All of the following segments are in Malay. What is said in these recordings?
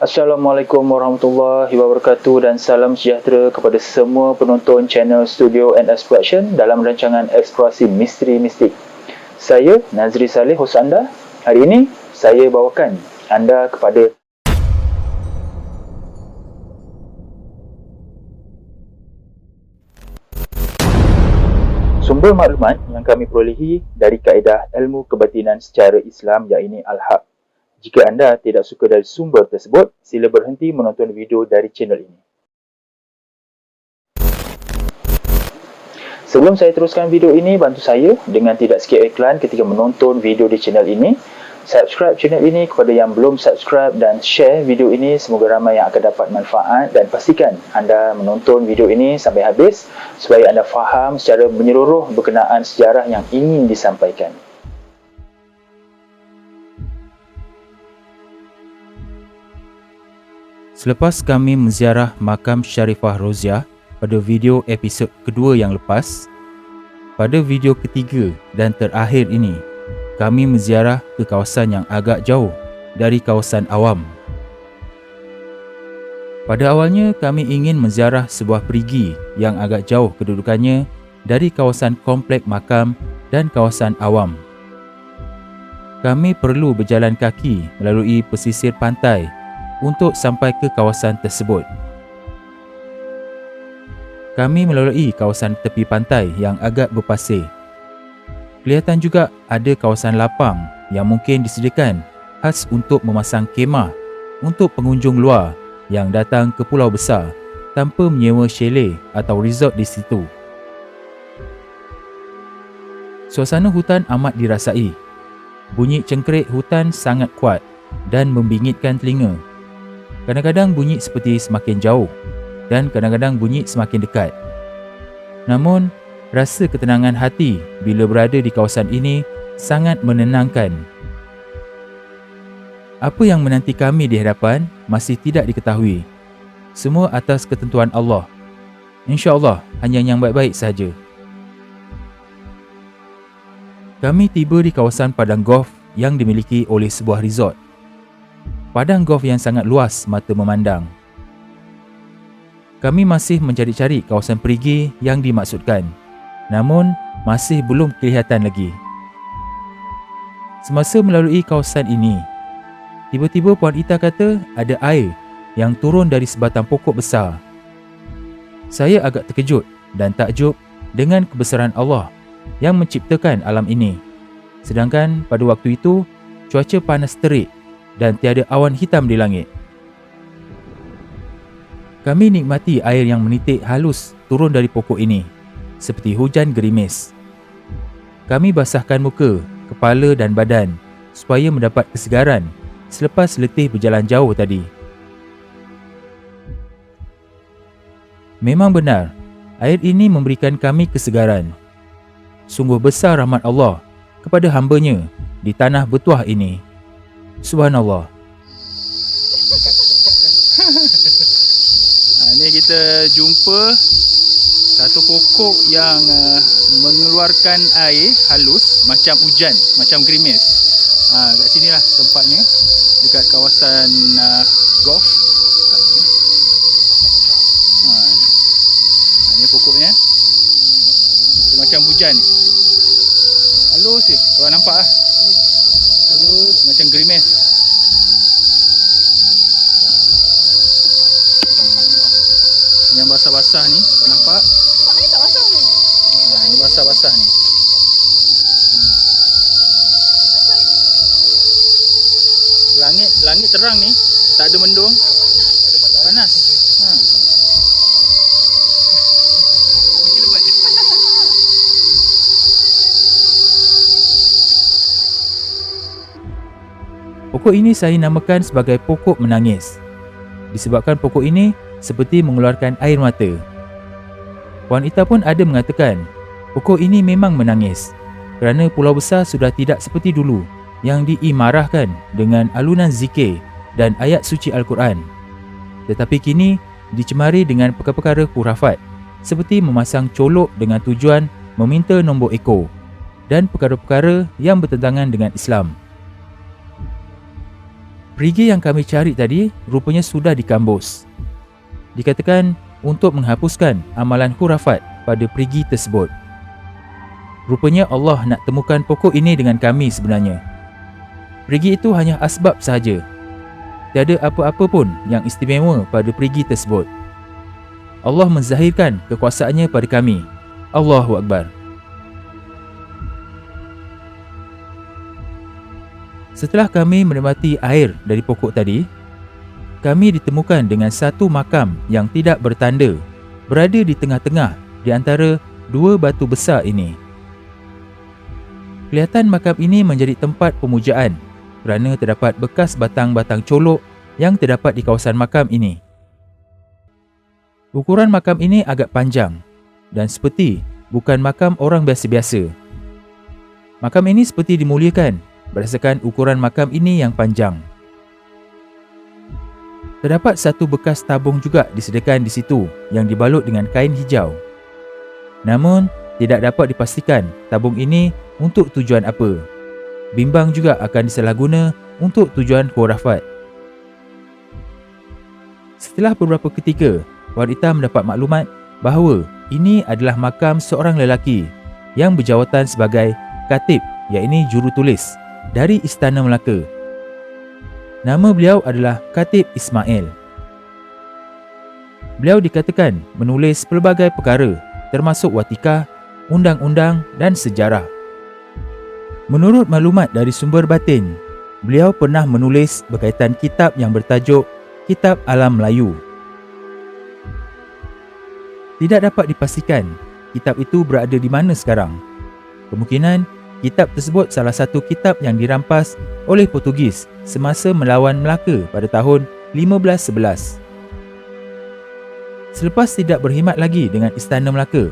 Assalamualaikum warahmatullahi wabarakatuh dan salam sejahtera kepada semua penonton channel Studio and Exploration dalam rancangan Eksplorasi Misteri Mistik. Saya Nazri Saleh, hos anda. Hari ini saya bawakan anda kepada sumber maklumat yang kami perolehi dari kaedah ilmu kebatinan secara Islam, iaitu Al-Haq. Jika anda tidak suka dari sumber tersebut, sila berhenti menonton video dari channel ini. Sebelum saya teruskan video ini, bantu saya dengan tidak skip iklan ketika menonton video di channel ini. Subscribe channel ini kepada yang belum subscribe dan share video ini, semoga ramai yang akan dapat manfaat, dan pastikan anda menonton video ini sampai habis supaya anda faham secara menyeluruh berkenaan sejarah yang ingin disampaikan. Selepas kami menziarah makam Sharifah Roziah pada video episod kedua yang lepas, pada video ketiga dan terakhir ini, kami menziarah ke kawasan yang agak jauh dari kawasan awam. Pada awalnya, kami ingin menziarah sebuah perigi yang agak jauh kedudukannya dari kawasan komplek makam dan kawasan awam. Kami perlu berjalan kaki melalui pesisir pantai untuk sampai ke kawasan tersebut. Kami melalui kawasan tepi pantai yang agak berpasir. Kelihatan juga ada kawasan lapang yang mungkin disediakan khas untuk memasang kemah untuk pengunjung luar yang datang ke Pulau Besar tanpa menyewa chalet atau resort di situ. Suasana hutan amat dirasai. Bunyi cengkerik hutan sangat kuat dan membingitkan telinga. Kadang-kadang bunyi seperti semakin jauh dan kadang-kadang bunyi semakin dekat. Namun, rasa ketenangan hati bila berada di kawasan ini sangat menenangkan. Apa yang menanti kami di hadapan masih tidak diketahui. Semua atas ketentuan Allah. InsyaAllah hanya yang baik-baik sahaja. Kami tiba di kawasan padang golf yang dimiliki oleh sebuah resort. Padang golf yang sangat luas mata memandang. Kami masih mencari-cari kawasan perigi yang dimaksudkan, namun masih belum kelihatan lagi. Semasa melalui kawasan ini, tiba-tiba Puan Ita kata ada air yang turun dari sebatang pokok besar. Saya agak terkejut dan takjub dengan kebesaran Allah yang menciptakan alam ini. Sedangkan pada waktu itu, cuaca panas terik dan tiada awan hitam di langit. Kami nikmati air yang menitik halus turun dari pokok ini, seperti hujan gerimis. Kami basahkan muka, kepala dan badan supaya mendapat kesegaran selepas letih berjalan jauh tadi. Memang benar, air ini memberikan kami kesegaran. Sungguh besar rahmat Allah kepada hamba-Nya di tanah bertuah ini. Subhanallah. Ini kita jumpa satu pokok yang mengeluarkan air halus macam hujan, macam gerimis. Kat sinilah tempatnya, dekat kawasan golf. Ini pokoknya. Itu macam hujan ni. Halus je, kau nampak lah. Halus macam gerimis. Yang basah-basah ni, kau nampak? Ni tak basah ni. Ini basah-basah ni. Langit terang ni, tak ada mendung. Panas. Pokok ini saya namakan sebagai pokok menangis. Disebabkan pokok ini seperti mengeluarkan air mata. Puan Ita pun ada mengatakan, pokok ini memang menangis kerana Pulau Besar sudah tidak seperti dulu yang diimarahkan dengan alunan zikir dan ayat suci Al-Quran. Tetapi kini dicemari dengan perkara-perkara khurafat seperti memasang colok dengan tujuan meminta nombor ekor dan perkara-perkara yang bertentangan dengan Islam. Perigi yang kami cari tadi rupanya sudah dikambus. Dikatakan untuk menghapuskan amalan khurafat pada perigi tersebut. Rupanya Allah nak temukan pokok ini dengan kami sebenarnya. Perigi itu hanya asbab sahaja. Tiada apa-apa pun yang istimewa pada perigi tersebut. Allah menzahirkan kekuasaannya pada kami. Allahu Akbar. Setelah kami menikmati air dari pokok tadi, kami ditemukan dengan satu makam yang tidak bertanda berada di tengah-tengah di antara dua batu besar ini. Kelihatan makam ini menjadi tempat pemujaan kerana terdapat bekas batang-batang colok yang terdapat di kawasan makam ini. Ukuran makam ini agak panjang dan seperti bukan makam orang biasa-biasa. Makam ini seperti dimuliakan berdasarkan ukuran makam ini yang panjang. Terdapat satu bekas tabung juga disediakan di situ yang dibalut dengan kain hijau. Namun, tidak dapat dipastikan tabung ini untuk tujuan apa. Bimbang juga akan disalahguna untuk tujuan khurafat. Setelah beberapa ketika, wanita mendapat maklumat bahawa ini adalah makam seorang lelaki yang berjawatan sebagai katib, iaitu jurutulis dari Istana Melaka. Nama beliau adalah Katib Ismail. Beliau dikatakan menulis pelbagai perkara termasuk watikah, undang-undang dan sejarah. Menurut maklumat dari sumber batin, beliau pernah menulis berkaitan kitab yang bertajuk Kitab Alam Melayu. Tidak dapat dipastikan kitab itu berada di mana sekarang. Kemungkinan kitab tersebut salah satu kitab yang dirampas oleh Portugis semasa melawan Melaka pada tahun 1511. Selepas tidak berkhidmat lagi dengan Istana Melaka,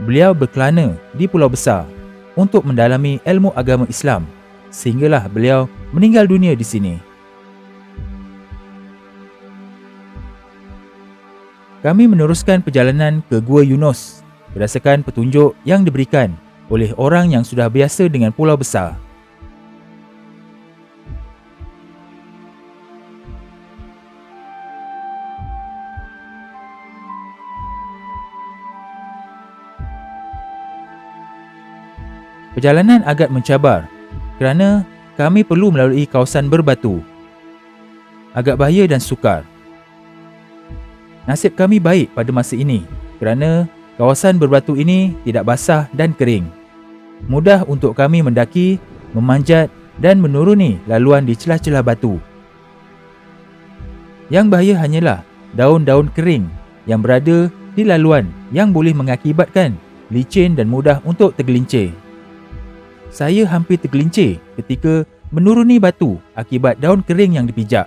beliau berkelana di Pulau Besar untuk mendalami ilmu agama Islam sehinggalah beliau meninggal dunia di sini. Kami meneruskan perjalanan ke Gua Yunus berdasarkan petunjuk yang diberikan oleh orang yang sudah biasa dengan Pulau Besar. Perjalanan agak mencabar kerana kami perlu melalui kawasan berbatu. Agak bahaya dan sukar. Nasib kami baik pada masa ini kerana kawasan berbatu ini tidak basah dan kering. Mudah untuk kami mendaki, memanjat dan menuruni laluan di celah-celah batu. Yang bahaya hanyalah daun-daun kering yang berada di laluan yang boleh mengakibatkan licin dan mudah untuk tergelincir. Saya hampir tergelincir ketika menuruni batu akibat daun kering yang dipijak.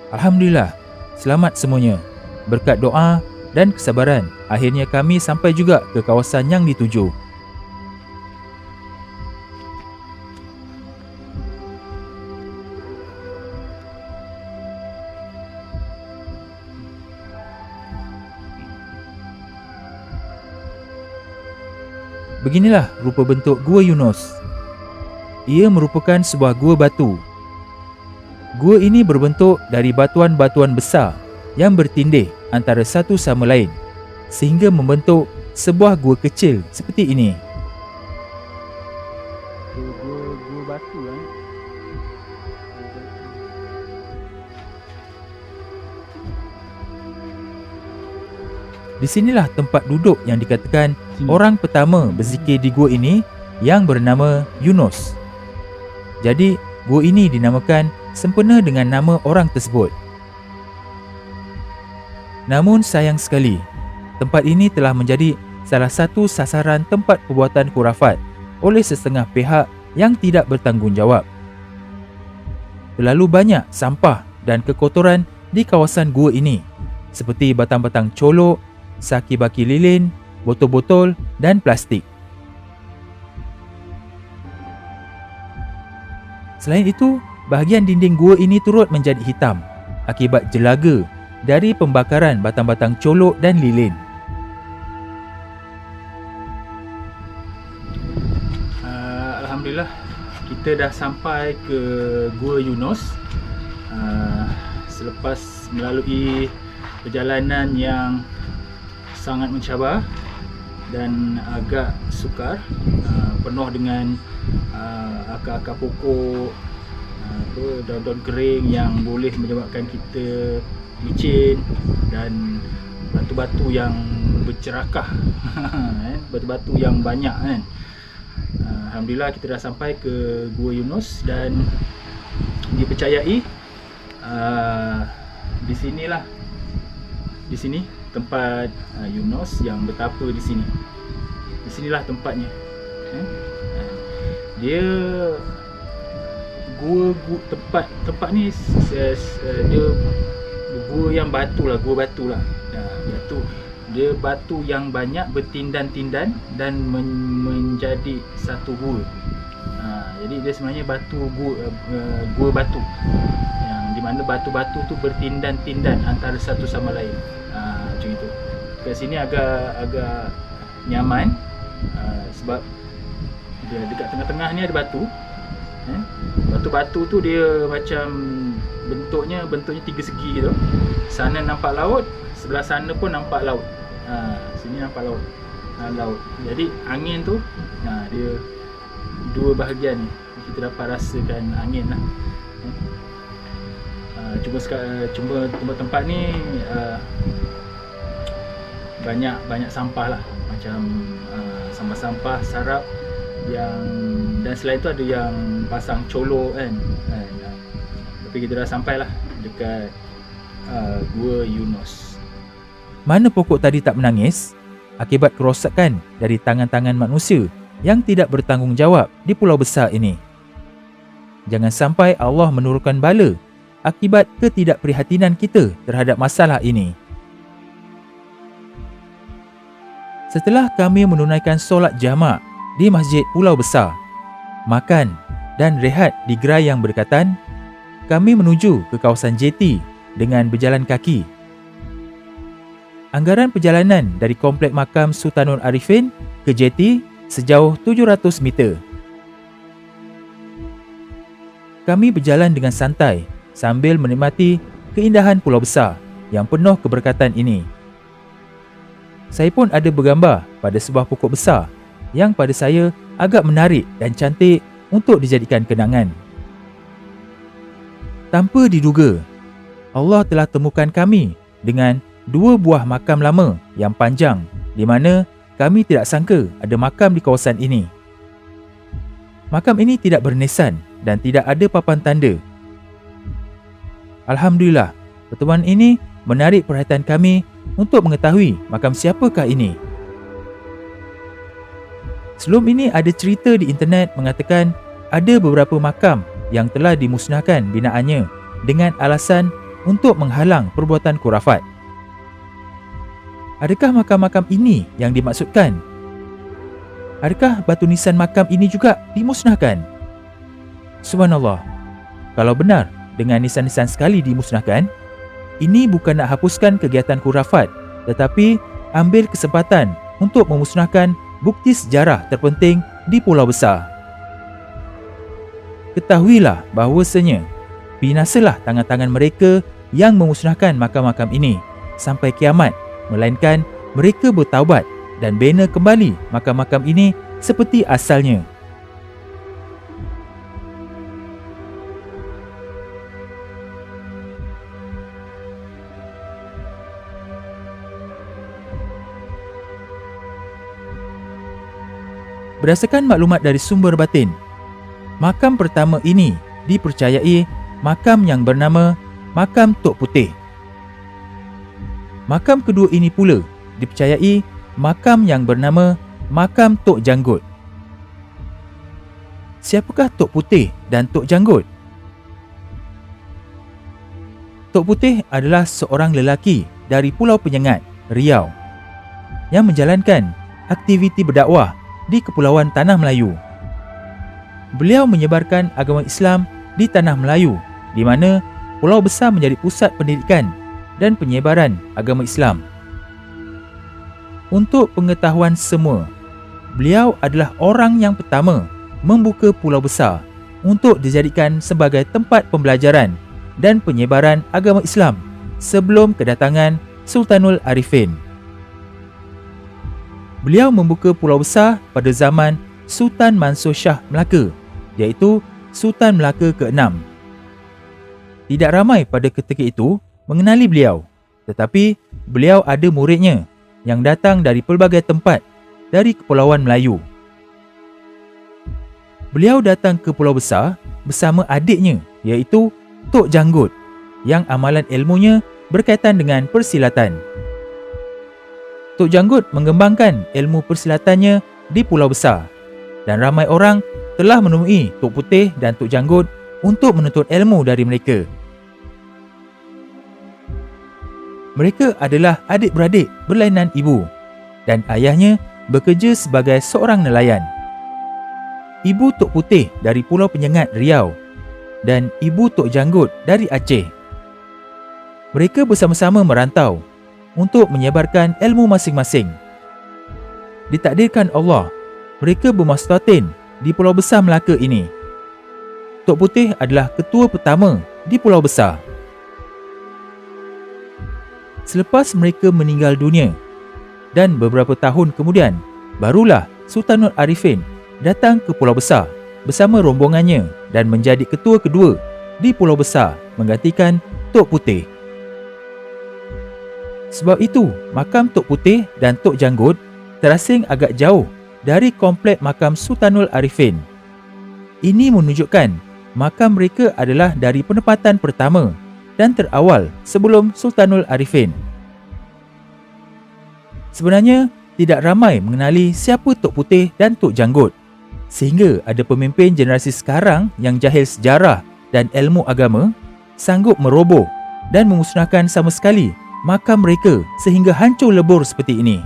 Alhamdulillah, selamat semuanya. Berkat doa dan kesabaran, akhirnya kami sampai juga ke kawasan yang dituju. Beginilah rupa bentuk Gua Yunus. Ia merupakan sebuah gua batu. Gua ini berbentuk dari batuan-batuan besar yang bertindih antara satu sama lain sehingga membentuk sebuah gua kecil seperti ini. Gua batu kan. Di sinilah tempat duduk yang dikatakan orang pertama berzikir di gua ini yang bernama Yunus. Jadi, gua ini dinamakan sempena dengan nama orang tersebut. Namun sayang sekali, tempat ini telah menjadi salah satu sasaran tempat perbuatan khurafat oleh setengah pihak yang tidak bertanggungjawab. Terlalu banyak sampah dan kekotoran di kawasan gua ini, seperti batang-batang colok, saki baki lilin, botol-botol dan plastik. Selain itu, bahagian dinding gua ini turut menjadi hitam akibat jelaga dari pembakaran batang-batang colok dan lilin. Alhamdulillah, kita dah sampai ke Gua Yunus. Selepas melalui perjalanan yang sangat mencabar dan agak sukar, penuh dengan akar-akar pokok, daun-daun kering yang boleh menyebabkan kita licin, dan batu-batu yang bercerakah batu-batu yang banyak kan. Alhamdulillah kita dah sampai ke Gua Yunus dan dipercayai di sini tempat Yunus yang bertapa di sini. Di sinilah tempatnya. Dia tempat ni dia gua yang batu lah, gua batu lah. Batu. Dia batu yang banyak bertindan-tindan dan menjadi satu gua. Jadi dia sebenarnya gua batu. Yang di mana batu-batu tu bertindan-tindan antara satu sama lain. Macam itu. Kat sini agak nyaman sebab dia dekat tengah-tengah ni ada batu. Batu-batu tu dia macam bentuknya tiga segi gitu. Sana nampak laut, sebelah sana pun nampak laut. Sini nampak laut. Jadi angin tu dia dua bahagian ni. Kita dapat rasakan angin lah. Cuma tempat ni banyak sampah lah, macam sampah-sampah sarap dan selain tu ada yang pasang colok kan. Tapi kita dah sampai lah dekat Gua Yunus. Mana pokok tadi tak menangis akibat kerosakan dari tangan-tangan manusia yang tidak bertanggungjawab di pulau besar ini. Jangan sampai Allah menurunkan bala akibat ketidakprihatinan kita terhadap masalah ini. Setelah kami menunaikan solat jamak di Masjid Pulau Besar, makan dan rehat di gerai yang berdekatan, kami menuju ke kawasan JT dengan berjalan kaki. Anggaran perjalanan dari Komplek Makam Sultanul Arifin ke JT sejauh 700 meter. Kami berjalan dengan santai sambil menikmati keindahan Pulau Besar yang penuh keberkatan ini. Saya pun ada bergambar pada sebuah pokok besar yang pada saya agak menarik dan cantik untuk dijadikan kenangan. Tanpa diduga, Allah telah temukan kami dengan dua buah makam lama yang panjang di mana kami tidak sangka ada makam di kawasan ini. Makam ini tidak bernisan dan tidak ada papan tanda. Alhamdulillah, pertemuan ini menarik perhatian kami untuk mengetahui makam siapakah ini. Sebelum ini ada cerita di internet mengatakan ada beberapa makam yang telah dimusnahkan binaannya dengan alasan untuk menghalang perbuatan khurafat. Adakah makam-makam ini yang dimaksudkan? Adakah batu nisan makam ini juga dimusnahkan? Subhanallah, kalau benar dengan nisan-nisan sekali dimusnahkan, ini bukan nak hapuskan kegiatan khurafat, tetapi ambil kesempatan untuk memusnahkan bukti sejarah terpenting di Pulau Besar. Ketahuilah bahawasanya binasalah tangan-tangan mereka yang memusnahkan makam-makam ini sampai kiamat, melainkan mereka bertaubat dan bina kembali makam-makam ini seperti asalnya. Berdasarkan maklumat dari sumber batin, makam pertama ini dipercayai makam yang bernama Makam Tok Putih. Makam kedua ini pula dipercayai makam yang bernama Makam Tok Janggut. Siapakah Tok Putih dan Tok Janggut? Tok Putih adalah seorang lelaki dari Pulau Penyengat, Riau, yang menjalankan aktiviti berdakwah di Kepulauan Tanah Melayu. Beliau menyebarkan agama Islam di tanah Melayu, di mana Pulau Besar menjadi pusat pendidikan dan penyebaran agama Islam. Untuk pengetahuan semua, beliau adalah orang yang pertama membuka Pulau Besar untuk dijadikan sebagai tempat pembelajaran dan penyebaran agama Islam sebelum kedatangan Sultanul Arifin. Beliau membuka Pulau Besar pada zaman Sultan Mansur Shah Melaka, iaitu Sultan Melaka ke-6. Tidak ramai pada ketika itu mengenali beliau, tetapi beliau ada muridnya yang datang dari pelbagai tempat dari Kepulauan Melayu. Beliau datang ke Pulau Besar bersama adiknya, iaitu Tok Janggut, yang amalan ilmunya berkaitan dengan persilatan. Tok Janggut mengembangkan ilmu persilatannya di Pulau Besar dan ramai orang telah menemui Tok Putih dan Tok Janggut untuk menuntut ilmu dari mereka. Mereka adalah adik-beradik berlainan ibu dan ayahnya bekerja sebagai seorang nelayan. Ibu Tok Putih dari Pulau Penyengat, Riau, dan ibu Tok Janggut dari Aceh. Mereka bersama-sama merantau untuk menyebarkan ilmu masing-masing. Ditakdirkan Allah, mereka bermastatin di Pulau Besar Melaka ini. Tok Putih adalah ketua pertama di Pulau Besar. Selepas mereka meninggal dunia dan beberapa tahun kemudian, barulah Sultanul Arifin datang ke Pulau Besar bersama rombongannya dan menjadi ketua kedua di Pulau Besar menggantikan Tok Putih. Sebab itu, makam Tok Putih dan Tok Janggut terasing agak jauh dari komplek makam Sultanul Arifin. Ini menunjukkan makam mereka adalah dari penempatan pertama dan terawal sebelum Sultanul Arifin. Sebenarnya, tidak ramai mengenali siapa Tok Putih dan Tok Janggut, sehingga ada pemimpin generasi sekarang yang jahil sejarah dan ilmu agama sanggup meroboh dan memusnahkan sama sekali makam mereka sehingga hancur lebur seperti ini.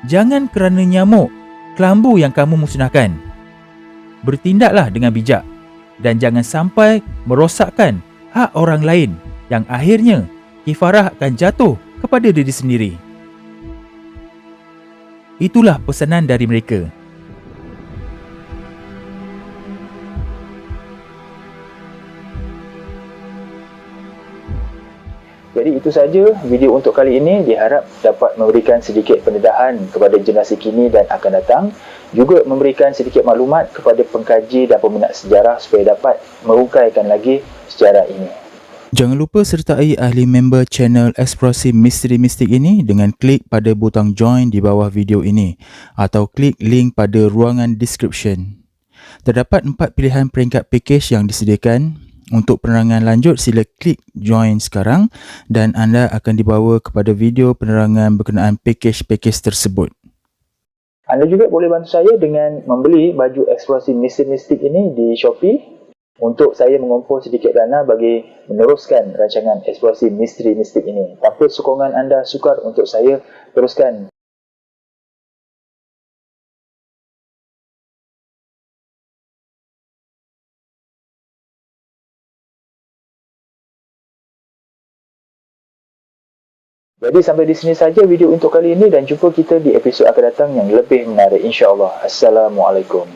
Jangan kerana nyamuk, kelambu yang kamu musnahkan. Bertindaklah dengan bijak dan jangan sampai merosakkan hak orang lain yang akhirnya kifarah akan jatuh kepada diri sendiri. Itulah pesanan dari mereka. Jadi itu saja video untuk kali ini, diharap dapat memberikan sedikit pendedahan kepada generasi kini dan akan datang, juga memberikan sedikit maklumat kepada pengkaji dan peminat sejarah supaya dapat merungkaikan lagi sejarah ini. Jangan lupa sertai ahli member channel Eksplorasi Misteri Mistik ini dengan klik pada butang join di bawah video ini atau klik link pada ruangan description. Terdapat 4 pilihan peringkat package yang disediakan. Untuk penerangan lanjut, sila klik join sekarang dan anda akan dibawa kepada video penerangan berkenaan package-package tersebut. Anda juga boleh bantu saya dengan membeli baju Eksplorasi Misteri Mistik ini di Shopee untuk saya mengumpul sedikit dana bagi meneruskan rancangan Eksplorasi Misteri Mistik ini. Tanpa sokongan anda sukar untuk saya teruskan. Jadi sampai di sini saja video untuk kali ini dan jumpa kita di episod akan datang yang lebih menarik insya-Allah. Assalamualaikum.